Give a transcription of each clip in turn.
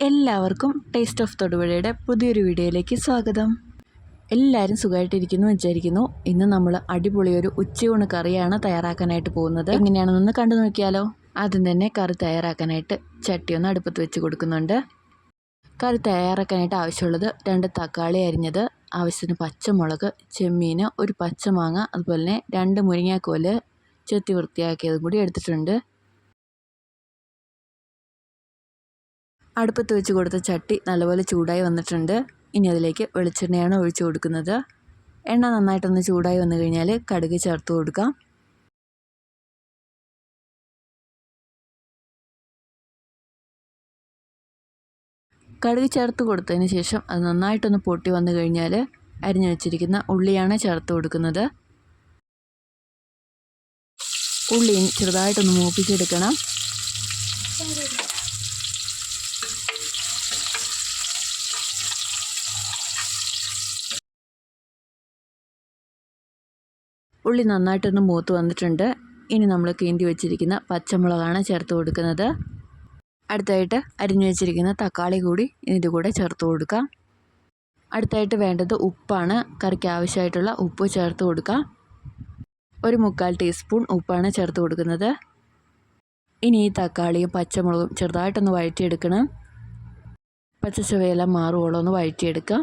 എല്ലാവർക്കും taste of തൊടുപുഴയുടെ പുതിയൊരു വീഡിയോയിലേക്ക് സ്വാഗതം. എല്ലാവരും സുഖമായിട്ടിരിക്കുന്നു വിചാരിക്കുന്നു. ഇന്ന് നമ്മൾ അടിപൊളിയൊരു ഉച്ചയൂണ് കറിയാണ് തയ്യാറാക്കാനായിട്ട് പോകുന്നത്. എങ്ങനെയാണെന്നൊന്ന് കണ്ടു നോക്കിയാലോ. ആദ്യം തന്നെ കറി തയ്യാറാക്കാനായിട്ട് ചട്ടിയൊന്ന് അടുപ്പത്ത് വെച്ച് കൊടുക്കുന്നുണ്ട്. കറി തയ്യാറാക്കാനായിട്ട് ആവശ്യമുള്ളത് 2 തക്കാളി അരിഞ്ഞത്, ആവശ്യത്തിന് പച്ചമുളക്, ചെമ്മീൻ, ഒരു പച്ചമാങ്ങ, അതുപോലെ തന്നെ 2 മുരിങ്ങാക്കോല് ചെത്തി വൃത്തിയാക്കിയതും കൂടി എടുത്തിട്ടുണ്ട്. അടുപ്പത്ത് വെച്ച് കൊടുത്ത ചട്ടി നല്ലപോലെ ചൂടായി വന്നിട്ടുണ്ട്. ഇനി അതിലേക്ക് വെളിച്ചെണ്ണയാണ് ഒഴിച്ചു കൊടുക്കുന്നത്. എണ്ണ നന്നായിട്ടൊന്ന് ചൂടായി വന്നു കഴിഞ്ഞാൽ കടുക് ചേർത്ത് കൊടുക്കാം. കടുക് ചേർത്ത് കൊടുത്തതിന് ശേഷം അത് നന്നായിട്ടൊന്ന് പൊട്ടി വന്നു കഴിഞ്ഞാൽ അരിഞ്ഞു വെച്ചിരിക്കുന്ന ഉള്ളിയാണ് ചേർത്ത് കൊടുക്കുന്നത്. ഉള്ളി ചെറുതായിട്ടൊന്ന് മൂപ്പിച്ചെടുക്കണം. ഉള്ളി നന്നായിട്ടൊന്ന് മൂത്ത് വന്നിട്ടുണ്ട്. ഇനി നമ്മൾ കീന്തി വെച്ചിരിക്കുന്ന പച്ചമുളകാണ് ചേർത്ത് കൊടുക്കുന്നത്. അടുത്തായിട്ട് അരിഞ്ഞു വെച്ചിരിക്കുന്ന തക്കാളി കൂടി ഇതിൻ്റെ കൂടെ ചേർത്ത് കൊടുക്കാം. അടുത്തായിട്ട് വേണ്ടത് ഉപ്പാണ്. കറിക്ക് ആവശ്യമായിട്ടുള്ള ഉപ്പ് ചേർത്ത് കൊടുക്കാം. 1/4 ടീസ്പൂൺ ഉപ്പാണ് ചേർത്ത് കൊടുക്കുന്നത്. ഇനി ഈ തക്കാളിയും പച്ചമുളകും ചെറുതായിട്ടൊന്ന് വഴറ്റിയെടുക്കണം. പച്ചച്ചുവയെല്ലാം മാറുവോളം ഒന്ന് വഴറ്റിയെടുക്കാം.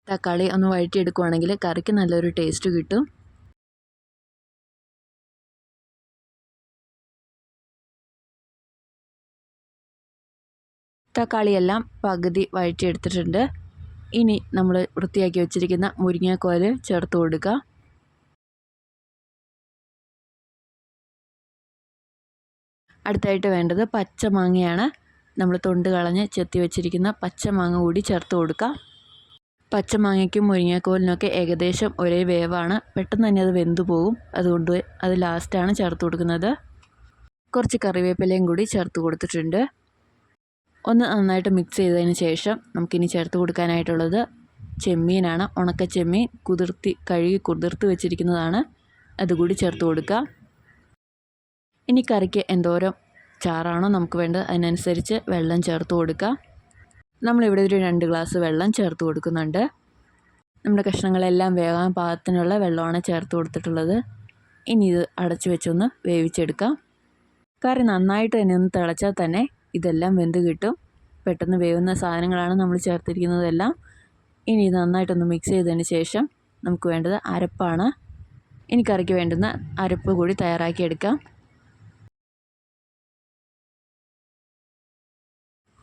തക്കാളി ഒന്ന് വഴറ്റിയെടുക്കുവാണെങ്കിൽ കറിക്ക് നല്ലൊരു ടേസ്റ്റ് കിട്ടും. തക്കാളിയെല്ലാം പകുതി വഴറ്റിയെടുത്തിട്ടുണ്ട്. ഇനി നമ്മൾ വൃത്തിയാക്കി വെച്ചിരിക്കുന്ന മുരിങ്ങാക്കോല് ചേർത്ത് കൊടുക്കുക. അടുത്തായിട്ട് വേണ്ടത് പച്ചമാങ്ങയാണ്. നമ്മൾ തൊണ്ട് കളഞ്ഞ് ചെത്തി വെച്ചിരിക്കുന്ന പച്ചമാങ്ങ കൂടി ചേർത്ത് കൊടുക്കുക. പച്ചമാങ്ങയ്ക്കും മുരിങ്ങാക്കോലിനൊക്കെ ഏകദേശം ഒരേ വേവാണ്. പെട്ടെന്ന് തന്നെ അത് വെന്തു പോകും. അതുകൊണ്ട് അത് ലാസ്റ്റാണ് ചേർത്ത് കൊടുക്കുന്നത്. കുറച്ച് കറിവേപ്പിലയും കൂടി ചേർത്ത് കൊടുത്തിട്ടുണ്ട്. ഒന്ന് നന്നായിട്ട് മിക്സ് ചെയ്തതിന് ശേഷം നമുക്കിനി ചേർത്ത് കൊടുക്കാനായിട്ടുള്ളത് ചെമ്മീനാണ്. ഉണക്ക ചെമ്മീൻ കഴുകി കുതിർത്തി വെച്ചിരിക്കുന്നതാണ്. അതുകൂടി ചേർത്ത് കൊടുക്കുക. ഇനി കറിക്ക് എന്തോരം ചാറാണോ നമുക്ക് വേണ്ടത് അതിനനുസരിച്ച് വെള്ളം ചേർത്ത് കൊടുക്കുക. നമ്മളിവിടെ ഒരു 2 ഗ്ലാസ് വെള്ളം ചേർത്ത് കൊടുക്കുന്നുണ്ട്. നമ്മുടെ കഷ്ണങ്ങളെല്ലാം വേകാൻ പാകത്തിനുള്ള വെള്ളമാണ് ചേർത്ത് കൊടുത്തിട്ടുള്ളത്. ഇനി ഇത് അടച്ചു വെച്ചൊന്ന് വേവിച്ചെടുക്കാം. കറി നന്നായിട്ട് തന്നെ ഒന്ന് തിളച്ചാൽ തന്നെ ഇതെല്ലാം വെന്ത് കിട്ടും. പെട്ടെന്ന് വേവുന്ന സാധനങ്ങളാണ് നമ്മൾ ചേർത്തിരിക്കുന്നതെല്ലാം. ഇനി ഇത് നന്നായിട്ടൊന്ന് മിക്സ് ചെയ്തതിന് ശേഷം നമുക്ക് വേണ്ടത് അരപ്പാണ്. ഇനി കറിക്ക് വേണ്ടുന്ന അരപ്പ് കൂടി തയ്യാറാക്കിയെടുക്കാം.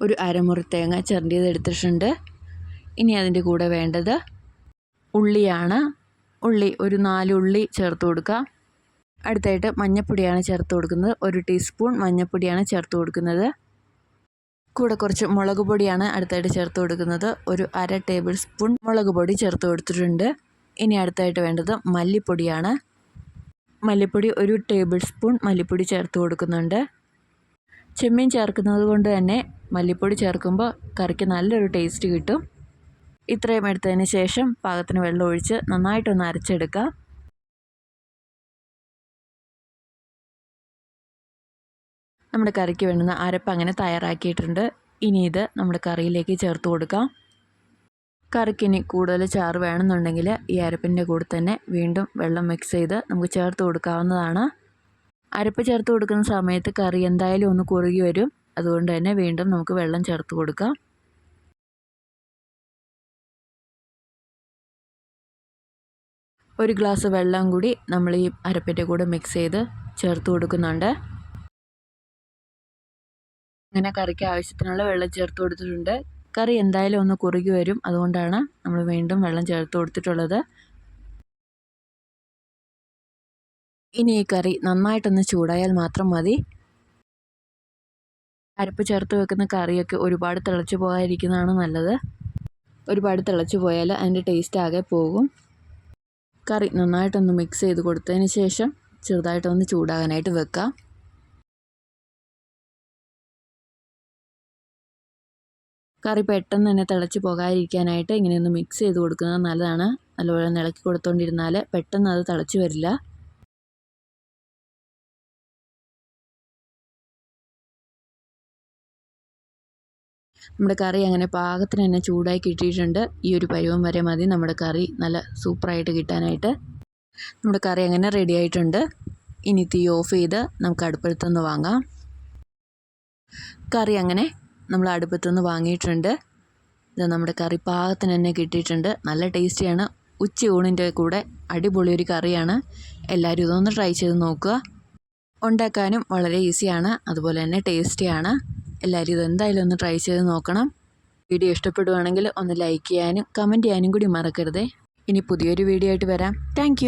ഒരു അരമുറി തേങ്ങ ചിരണ്ടിയത് എടുത്തിട്ടുണ്ട്. ഇനി അതിൻ്റെ കൂടെ വേണ്ടത് ഉള്ളിയാണ്. ഉള്ളി ഒരു 4 ഉള്ളി ചേർത്ത് കൊടുക്കുക. അടുത്തായിട്ട് മഞ്ഞൾപ്പൊടിയാണ് ചേർത്ത് കൊടുക്കുന്നത്. 1 ടീസ്പൂൺ മഞ്ഞൾപ്പൊടിയാണ് ചേർത്ത് കൊടുക്കുന്നത്. കൂടെ കുറച്ച് മുളക് പൊടിയാണ് അടുത്തായിട്ട് ചേർത്ത് കൊടുക്കുന്നത്. ഒരു 1/2 ടേബിൾ സ്പൂൺ മുളക് പൊടി ചേർത്ത് കൊടുത്തിട്ടുണ്ട്. ഇനി അടുത്തായിട്ട് വേണ്ടത് മല്ലിപ്പൊടിയാണ്. മല്ലിപ്പൊടി 1 ടേബിൾ സ്പൂൺ മല്ലിപ്പൊടി ചേർത്ത് കൊടുക്കുന്നുണ്ട്. ചെമ്മീൻ ചേർക്കുന്നത് കൊണ്ട് തന്നെ മല്ലിപ്പൊടി ചേർക്കുമ്പോൾ കറിക്ക് നല്ലൊരു ടേസ്റ്റ് കിട്ടും. ഇത്രയും എടുത്തതിന് ശേഷം പാകത്തിന് വെള്ളം ഒഴിച്ച് നന്നായിട്ടൊന്ന് അരച്ചെടുക്കുക. നമ്മുടെ കറിക്ക് വേണ്ടുന്ന അരപ്പ് അങ്ങനെ തയ്യാറാക്കിയിട്ടുണ്ട്. ഇനി ഇത് നമ്മുടെ കറിയിലേക്ക് ചേർത്ത് കൊടുക്കാം. കറിക്കിനി കൂടുതൽ ചാറ് വേണമെന്നുണ്ടെങ്കിൽ ഈ അരപ്പിൻ്റെ കൂടെ തന്നെ വീണ്ടും വെള്ളം മിക്സ് ചെയ്ത് നമുക്ക് ചേർത്ത് കൊടുക്കാവുന്നതാണ്. അരപ്പ് ചേർത്ത് കൊടുക്കുന്ന സമയത്ത് കറി എന്തായാലും ഒന്ന് കുറുകി വരും. അതുകൊണ്ട് തന്നെ വീണ്ടും നമുക്ക് വെള്ളം ചേർത്ത് കൊടുക്കാം. ഒരു ഗ്ലാസ് വെള്ളം കൂടി നമ്മൾ ഈ അരപ്പിൻ്റെ കൂടെ മിക്സ് ചെയ്ത് ചേർത്ത് കൊടുക്കുന്നുണ്ട്. അങ്ങനെ കറിക്ക് ആവശ്യത്തിനുള്ള വെള്ളം ചേർത്ത് കൊടുത്തിട്ടുണ്ട്. കറി എന്തായാലും ഒന്ന് കുറുകി വരും. അതുകൊണ്ടാണ് നമ്മൾ വീണ്ടും വെള്ളം ചേർത്ത് കൊടുത്തിട്ടുള്ളത്. ഇനി ഈ കറി നന്നായിട്ടൊന്ന് ചൂടായാൽ മാത്രം മതി. അരപ്പ് ചേർത്ത് വെക്കുന്ന കറിയൊക്കെ ഒരുപാട് തിളച്ച് പോകാതിരിക്കുന്നതാണ് നല്ലത്. ഒരുപാട് തിളച്ച് പോയാൽ അതിൻ്റെ ടേസ്റ്റ് ആകെ പോകും. കറി നന്നായിട്ടൊന്ന് മിക്സ് ചെയ്ത് കൊടുത്തതിന് ശേഷം ചെറുതായിട്ടൊന്ന് ചൂടാകാനായിട്ട് വെക്കാം. കറി പെട്ടെന്ന് തന്നെ തിളച്ച് പോകാതിരിക്കാനായിട്ട് ഇങ്ങനെയൊന്ന് മിക്സ് ചെയ്ത് കൊടുക്കുന്നത് നല്ലതാണ്. നല്ലപോലെ ഇളക്കി കൊടുത്തുകൊണ്ടിരുന്നാൽ പെട്ടെന്ന് അത് തിളച്ച് വരില്ല. നമ്മുടെ കറി അങ്ങനെ പാകത്തിന് തന്നെ ചൂടായി കിട്ടിയിട്ടുണ്ട്. ഈ ഒരു പരുവം വരെ മതി നമ്മുടെ കറി നല്ല സൂപ്പറായിട്ട് കിട്ടാനായിട്ട്. നമ്മുടെ കറി അങ്ങനെ റെഡി ആയിട്ടുണ്ട്. ഇനി തീ ഓഫ് ചെയ്ത് നമുക്ക് അടുപ്പത്തുനിന്ന് വാങ്ങാം. കറി അങ്ങനെ നമ്മൾ അടുപ്പത്തുനിന്ന് വാങ്ങിയിട്ടുണ്ട്. ഇത് നമ്മുടെ കറി പാകത്തിന് തന്നെ കിട്ടിയിട്ടുണ്ട്. നല്ല ടേസ്റ്റിയാണ്. ഉച്ചയൂണിൻ്റെ കൂടെ അടിപൊളി ഒരു കറിയാണ്. എല്ലാവരും ഇതൊന്ന് ട്രൈ ചെയ്ത് നോക്കുക. ഉണ്ടാക്കാനും വളരെ ഈസിയാണ്, അതുപോലെ തന്നെ ടേസ്റ്റിയാണ്. എല്ലാവരും ഇതെന്തായാലും ഒന്ന് ട്രൈ ചെയ്ത് നോക്കണം. വീഡിയോ ഇഷ്ടപ്പെടുവാണെങ്കിൽ ഒന്ന് ലൈക്ക് ചെയ്യാനും കമൻറ്റ് ചെയ്യാനും കൂടി മറക്കരുതേ. ഇനി പുതിയൊരു വീഡിയോ ആയിട്ട് വരാം. താങ്ക്